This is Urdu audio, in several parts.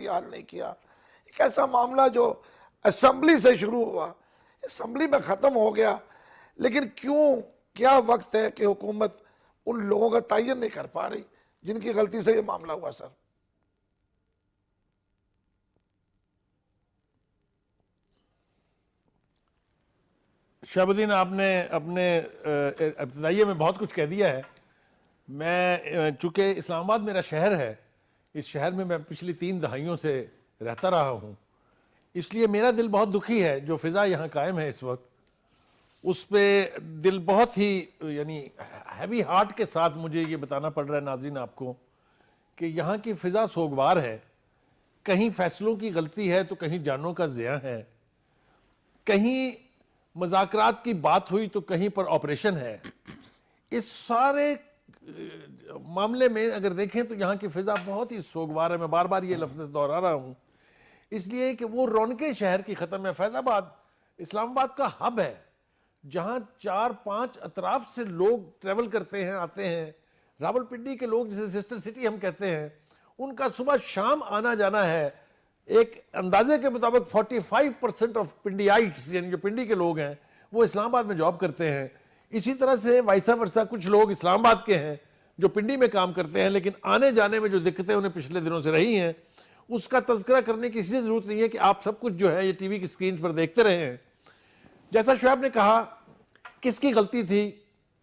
صورتحال نہیں کیا. ایک ایسا معاملہ جو اسمبلی سے شروع ہوا, اسمبلی میں ختم ہو گیا, لیکن کیا وقت ہے کہ حکومت ان لوگوں کا تعین نہیں کر پا رہی جن کی غلطی سے یہ معاملہ ہوا. سر شہاب الدین, آپ نے اپنے ابتدائیے میں بہت کچھ کہہ دیا ہے. میں چونکہ اسلام آباد میرا شہر ہے, اس شہر میں پچھلی 3 دہائیوں سے رہتا رہا ہوں, اس لیے میرا دل بہت دکھی ہے جو فضا یہاں قائم ہے اس وقت. اس پہ دل بہت ہی یعنی ہیوی ہارٹ کے ساتھ مجھے یہ بتانا پڑ رہا ہے ناظرین آپ کو کہ یہاں کی فضا سوگوار ہے. کہیں فیصلوں کی غلطی ہے تو کہیں جانوں کا ضیاع ہے, کہیں مذاکرات کی بات ہوئی تو کہیں پر آپریشن ہے. اس سارے معاملے میں اگر دیکھیں تو یہاں کی فضا بہت ہی سوگوار ہے. میں بار بار یہ لفظ دہرا رہا ہوں اس لیے کہ وہ رونقیں شہر کی ختم ہے. فیض آباد اسلام آباد کا ہب ہے جہاں 4-5 اطراف سے لوگ ٹریول کرتے ہیں, آتے ہیں. راول پنڈی کے لوگ جسے سسٹر سٹی ہم کہتے ہیں, ان کا صبح شام آنا جانا ہے. ایک اندازے کے مطابق 45% آف پنڈیائٹس یعنی جو پنڈی کے لوگ ہیں وہ اسلام آباد میں جاب کرتے ہیں. اسی طرح سے وائسا ورسا کچھ لوگ اسلام آباد کے ہیں جو پنڈی میں کام کرتے ہیں, لیکن آنے جانے میں جو دقتیں انہیں پچھلے دنوں سے رہی ہیں اس کا تذکرہ کرنے کی اس لیے ضرورت نہیں ہے کہ آپ سب کچھ جو ہے یہ ٹی وی کی سکرینز پر دیکھتے رہے ہیں. جیسا شعیب نے کہا کس کی غلطی تھی,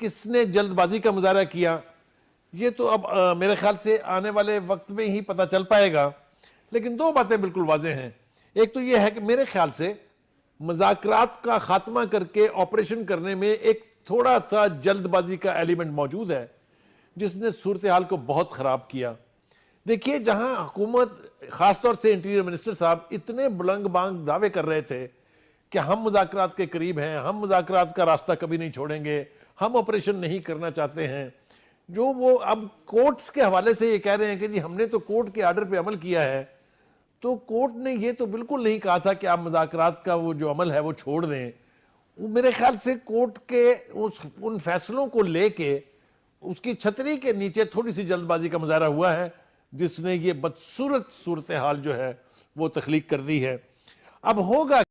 کس نے جلد بازی کا مظاہرہ کیا, یہ تو اب میرے خیال سے آنے والے وقت میں ہی پتہ چل پائے گا. لیکن 2 باتیں بالکل واضح ہیں. ایک تو یہ ہے کہ میرے خیال سے مذاکرات کا خاتمہ کر کے آپریشن کرنے میں ایک تھوڑا سا جلد بازی کا ایلیمنٹ موجود ہے جس نے صورتحال کو بہت خراب کیا. دیکھیے جہاں حکومت خاص طور سے انٹیریئر منسٹر صاحب اتنے بلنگ بانگ دعوے کر رہے تھے کہ ہم مذاکرات کے قریب ہیں, ہم مذاکرات کا راستہ کبھی نہیں چھوڑیں گے, ہم آپریشن نہیں کرنا چاہتے ہیں, جو وہ اب کورٹس کے حوالے سے یہ کہہ رہے ہیں کہ جی ہم نے تو کورٹ کے آرڈر پہ عمل کیا ہے, تو کورٹ نے یہ تو بالکل نہیں کہا تھا کہ آپ مذاکرات کا وہ جو عمل ہے وہ چھوڑ دیں. میرے خیال سے کورٹ کے ان فیصلوں کو لے کے اس کی چھتری کے نیچے تھوڑی سی جلد بازی کا مظاہرہ ہوا ہے جس نے یہ بدصورت صورتحال جو ہے وہ تخلیق کر دی ہے. اب ہوگا